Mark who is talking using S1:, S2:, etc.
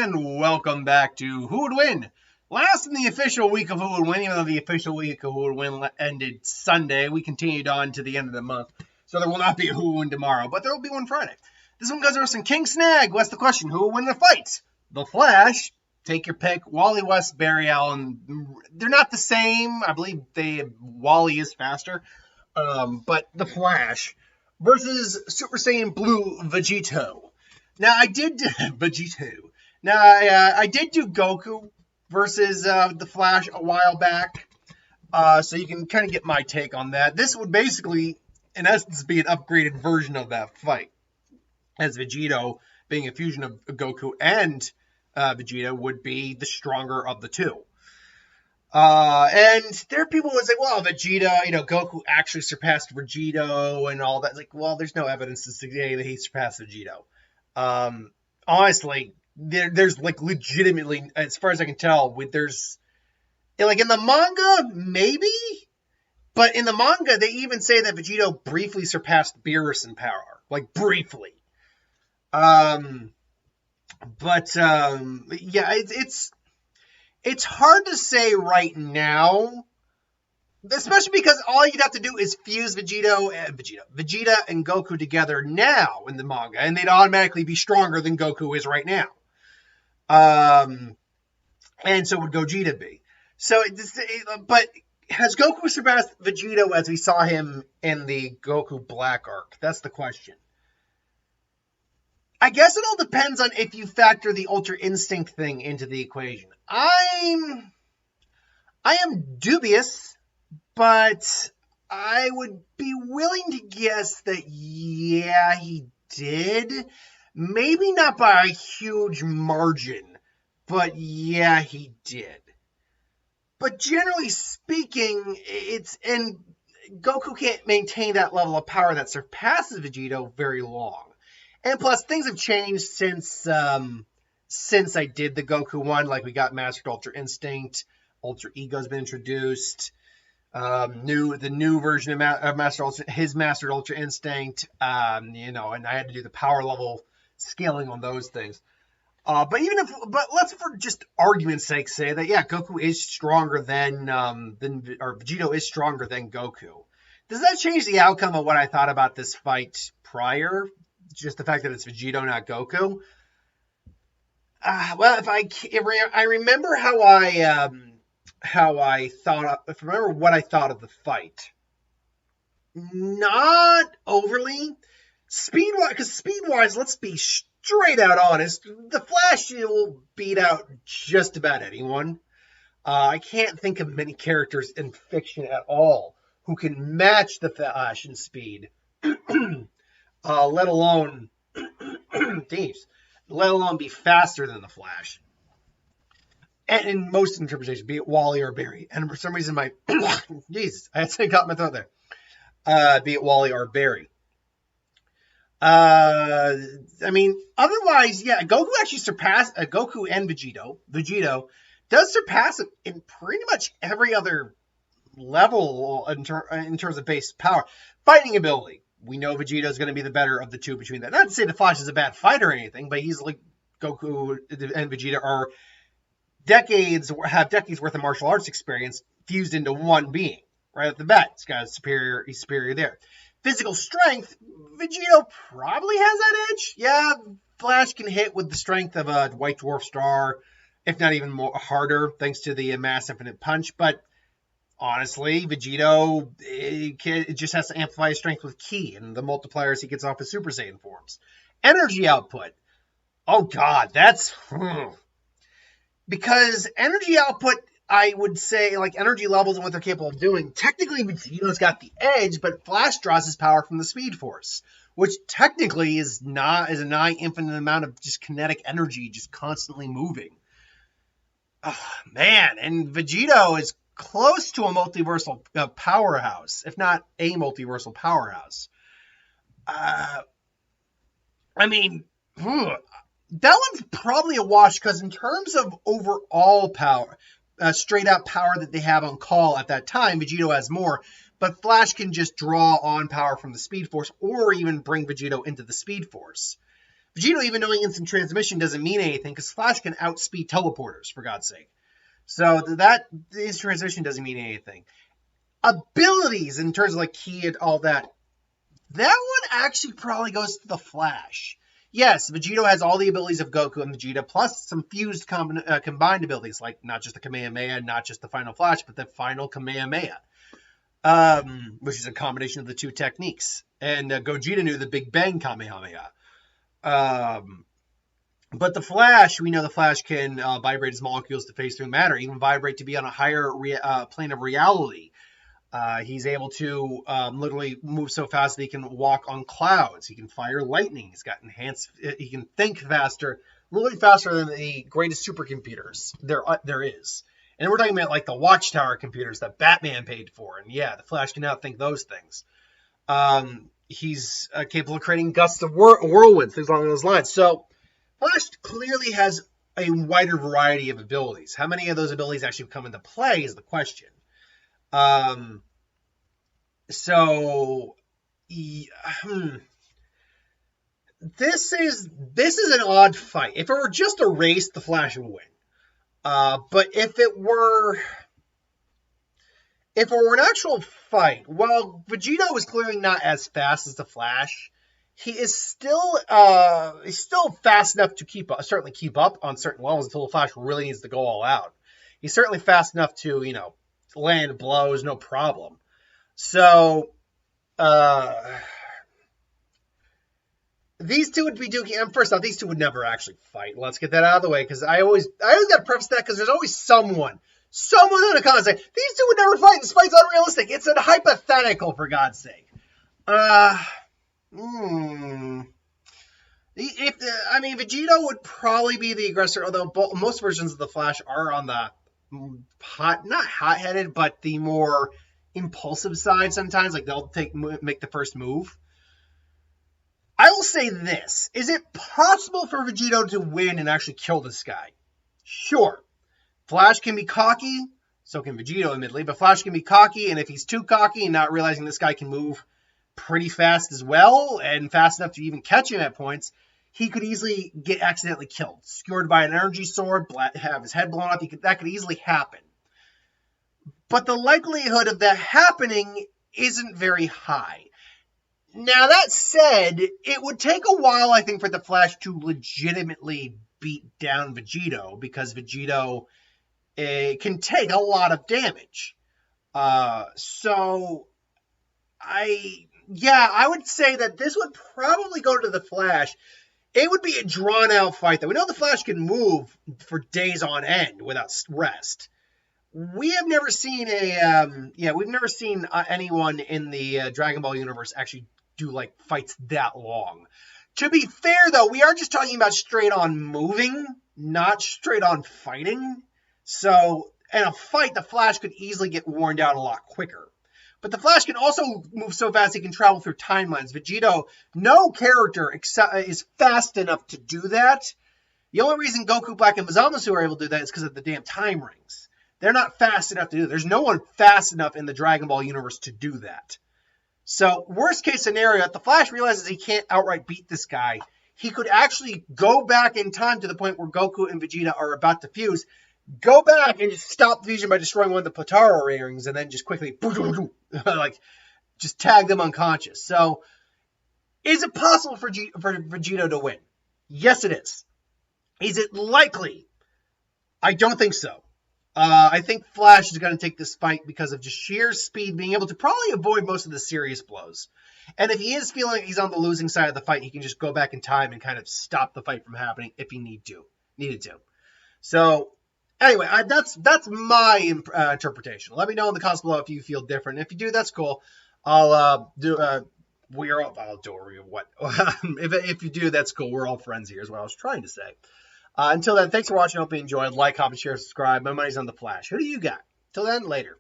S1: and welcome back to Who Would Win? Last in the official week of Who Would Win, even though the official week of Who Would Win ended Sunday, we continued on to the end of the month. So there will not be a Who Would Win tomorrow, but there will be one Friday. This one goes versus King Snag. What's the question? Who will win the fight? The Flash. Take your pick. Wally West, Barry Allen. They're not the same. I believe Wally is faster. But the Flash versus Super Saiyan Blue Vegito. Now, I did Vegito. Now, I did do Goku versus the Flash a while back, so you can kind of get my take on that. This would basically, in essence, be an upgraded version of that fight, as Vegito, being a fusion of Goku and Vegeta, would be the stronger of the two. And there are people who would say, well, Vegeta, Goku actually surpassed Vegito and all that. It's like, well, there's no evidence to say that he surpassed Vegito. Honestly, there's like legitimately, as far as I can tell, there's like in the manga, maybe, but in the manga, they even say that Vegito briefly surpassed Beerus in power, like briefly. Yeah, it's hard to say right now, especially because all you'd have to do is fuse Vegeta and Goku together now in the manga, and they'd automatically be stronger than Goku is right now. And so would Gogeta be. But has Goku surpassed Vegito as we saw him in the Goku Black arc? That's the question. I guess it all depends on if you factor the Ultra Instinct thing into the equation. I am dubious, but I would be willing to guess that, yeah, he did. Maybe not by a huge margin, but yeah, he did. But generally speaking, and Goku can't maintain that level of power that surpasses Vegito very long. And plus, things have changed since I did the Goku one. Like, we got Mastered Ultra Instinct, Ultra Ego's been introduced, the new version of Mastered Ultra Instinct, and I had to do the power level scaling on those things. But let's, for just argument's sake, say that, yeah, Goku is stronger or Vegito is stronger than Goku. Does that change the outcome of what I thought about this fight prior? Just the fact that it's Vegito, not Goku. Well, if I remember remember what I thought of the fight. Not overly. Speed-wise, let's be straight out honest. The Flash will beat out just about anyone. I can't think of many characters in fiction at all who can match the Flash in speed. Let alone be faster than the Flash. And in most interpretations, be it Wally or Barry. And for some reason, Jesus, I had to cut my throat there. Be it Wally or Barry. Otherwise, yeah, Goku actually surpassed Goku and Vegito. Vegito does surpass it in pretty much every other level in terms of base power. Fighting ability. We know Vegito is going to be the better of the two between that. Not to say the Flash is a bad fighter or anything, but he's like Goku and Vegeta have decades worth of martial arts experience fused into one being right off the bat. He's superior there. Physical strength, Vegito probably has that edge. Yeah, Flash can hit with the strength of a White Dwarf star, if not even more harder, thanks to the Mass Infinite Punch. But honestly, Vegito it just has to amplify his strength with Ki and the multipliers he gets off his Super Saiyan forms. Energy output. Oh, God, that's... Because energy output, I would say, like energy levels and what they're capable of doing, technically Vegito's got the edge, but Flash draws his power from the Speed Force, which technically is a nigh infinite amount of just kinetic energy just constantly moving. Oh, man, and Vegito is close to a multiversal powerhouse, if not a multiversal powerhouse. That one's probably a wash because in terms of overall power, straight out power that they have on call at that time, Vegito has more, but Flash can just draw on power from the Speed Force or even bring Vegito into the Speed Force. Vegito, even knowing instant transmission doesn't mean anything because Flash can outspeed teleporters, for God's sake. So that instant transmission doesn't mean anything. Abilities in terms of like ki and all that, that one actually probably goes to the Flash. Yes, Vegito has all the abilities of Goku and Vegeta, plus some fused combined abilities, like not just the Kamehameha, not just the Final Flash, but the Final Kamehameha, which is a combination of the two techniques. And Gogeta knew the Big Bang Kamehameha. But the Flash, we know the Flash can vibrate his molecules to phase through matter, even vibrate to be on a higher plane of reality. He's able to literally move so fast that he can walk on clouds. He can fire lightning. He's got enhanced. He can think faster, literally faster than the greatest supercomputers there is. And we're talking about like the Watchtower computers that Batman paid for. And yeah, the Flash can now think those things. He's capable of creating gusts of whirlwinds, things along those lines. So Flash clearly has a wider variety of abilities. How many of those abilities actually come into play is the question. This is an odd fight. If it were just a race, the Flash would win. But if it were an actual fight, while Vegito is clearly not as fast as the Flash, he is still fast enough to certainly keep up on certain levels until the Flash really needs to go all out. He's certainly fast enough to, land blows, no problem. So, these two would be duking. And first off, these two would never actually fight. Let's get that out of the way, because I always got to preface that, because there's always someone in the comments say, these two would never fight, this fight's unrealistic. It's a hypothetical, for God's sake. Vegito would probably be the aggressor, although most versions of the Flash are on the not hot-headed, but the more impulsive side sometimes. Like, they'll make the first move. I will say this. Is it possible for Vegito to win and actually kill this guy? Sure. Flash can be cocky, so can Vegito, admittedly, but Flash can be cocky, and if he's too cocky and not realizing this guy can move pretty fast as well, and fast enough to even catch him at points, he could easily get accidentally killed. Skewered by an energy sword, have his head blown up, that could easily happen. But the likelihood of that happening isn't very high. Now, that said, it would take a while, I think, for the Flash to legitimately beat down Vegito, because Vegito can take a lot of damage. I would say that this would probably go to the Flash. It would be a drawn-out fight, though. We know the Flash can move for days on end without rest. We have never seen anyone in the Dragon Ball universe actually do like fights that long. To be fair, though, we are just talking about straight on moving, not straight on fighting. So, in a fight, the Flash could easily get worn down a lot quicker. But the Flash can also move so fast he can travel through timelines. Vegito, no character is fast enough to do that. The only reason Goku, Black, and Zamasu are able to do that is because of the damn time rings. They're not fast enough to do that. There's no one fast enough in the Dragon Ball universe to do that. So, worst case scenario, if the Flash realizes he can't outright beat this guy, he could actually go back in time to the point where Goku and Vegeta are about to fuse, go back and just stop the fusion by destroying one of the Potara rings, and then just quickly, just tag them unconscious. So, is it possible for Vegito to win? Yes, it is. Is it likely? I don't think so. I think Flash is going to take this fight because of just sheer speed, being able to probably avoid most of the serious blows. And if he is feeling he's on the losing side of the fight, he can just go back in time and kind of stop the fight from happening if he needed to. So, anyway, that's my interpretation. Let me know in the comments below if you feel different. If you do, that's cool. I'll do a review of what. If you do, that's cool. We're all friends here is what I was trying to say. Until then, thanks for watching. I hope you enjoyed. Like, comment, share, subscribe. My money's on the Flash. Who do you got? Till then, later.